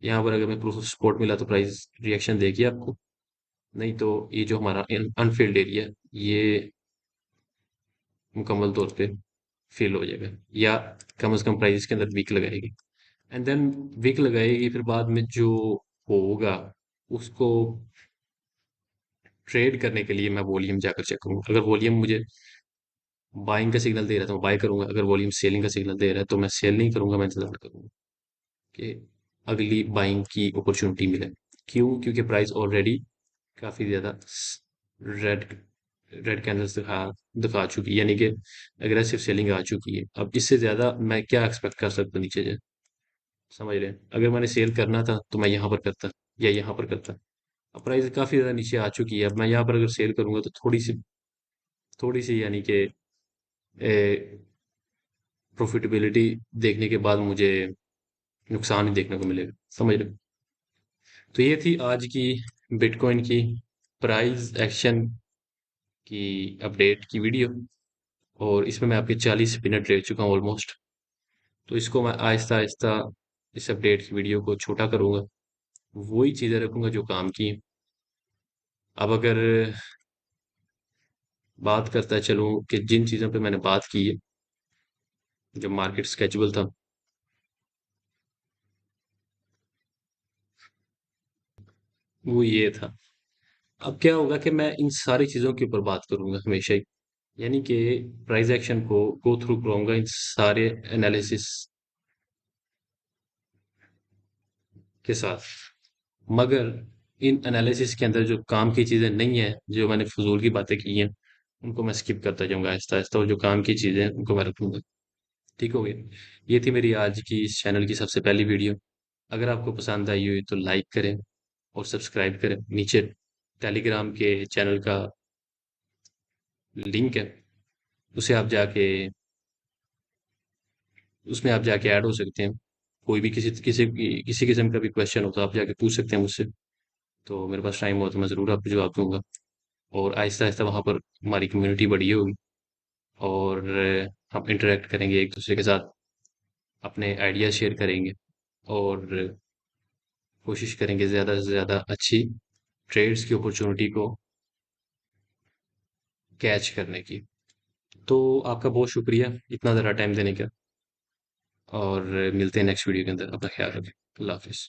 Speaker 1: यहाँ पर अगर मैं प्रूफ ऑफ सपोर्ट मिला तो प्राइस रिएक्शन देगी आपको, नहीं तो ये जो हमारा अनफिल्ड एरिया है ये मुकम्मल तौर पे फिल हो जाएगा, या कम से कम प्राइस के अंदर वीक लगाएगी। एंड देन वीक लगाएगी, फिर बाद में जो होगा उसको ट्रेड करने के लिए मैं वॉल्यूम जाकर चेक करूंगा। अगर वॉल्यूम मुझे बाइंग का सिग्नल दे रहा है तो मैं बाय करूंगा, अगर वॉल्यूम सेलिंग का सिग्नल दे रहा है तो मैं सेल नहीं करूंगा, मैं इंतजार करूंगा कि अगली बाइंग की अपॉर्चुनिटी मिले। क्यों? क्योंकि प्राइस ऑलरेडी काफी ज्यादा रेड रेड कैंडल्स दिखा चुकी है, यानी कि एग्रेसिव सेलिंग आ चुकी है। अब इससे ज्यादा मैं क्या एक्सपेक्ट कर सकता हूँ नीचे से? समझ रहे हैं? अगर मैंने सेल करना था तो मैं यहाँ पर करता या यहाँ पर करता। अब प्राइस काफी ज्यादा नीचे आ चुकी है, अब मैं यहाँ पर अगर सेल करूंगा तो थोड़ी सी यानी कि प्रॉफिटेबिलिटी देखने के बाद मुझे नुकसान ही देखने को मिलेगा। समझ रहे हो? तो ये थी आज की बिटकॉइन की प्राइस एक्शन की अपडेट की वीडियो, और इसमें मैं आपके 40 मिनट ले चुका हूँ ऑलमोस्ट। तो इसको मैं आहिस्ता आहिस्ता इस अपडेट की वीडियो को छोटा करूंगा वही चीज़ें रखूंगा जो काम की हैं। अब अगर बात करता चलूं कि जिन चीज़ों पे मैंने बात की है जब मार्केट स्केचुअल था, वो ये था। अब क्या होगा कि मैं इन सारी चीज़ों के ऊपर बात करूंगा हमेशा ही, यानी कि प्राइस एक्शन को गो थ्रू करूंगा इन सारे एनालिसिस के साथ। मगर इन एनालिसिस के अंदर जो काम की चीज़ें नहीं है, जो मैंने फजूल की बातें की हैं, उनको मैं स्किप करता जाऊंगा आहिस्ता आहिस्ता, और जो काम की चीज़ें हैं उनको मैं रखूंगा। ठीक हो गया। ये थी मेरी आज की इस चैनल की सबसे पहली वीडियो। अगर आपको पसंद आई हो तो लाइक करें और सब्सक्राइब करें। नीचे टेलीग्राम के चैनल का लिंक है, उसे आप जाके उसमें आप जाके ऐड हो सकते हैं। कोई भी किसी किस्म का भी क्वेश्चन हो तो आप जाके पूछ सकते हैं मुझसे। तो मेरे पास टाइम हो तो मैं ज़रूर आपको जवाब दूंगा। और आहिस्ता आहिस्ता वहाँ पर हमारी कम्युनिटी बड़ी होगी, और हम इंटरेक्ट करेंगे एक दूसरे के साथ, अपने आइडिया शेयर करेंगे, और कोशिश करेंगे ज़्यादा से ज़्यादा अच्छी ट्रेड्स की अपॉर्चुनिटी को कैच करने की। तो आपका बहुत शुक्रिया इतना ज़रा टाइम देने का, और मिलते हैं नेक्स्ट वीडियो के अंदर। अपना ख्याल रखें। अल्लाह हाफिज़।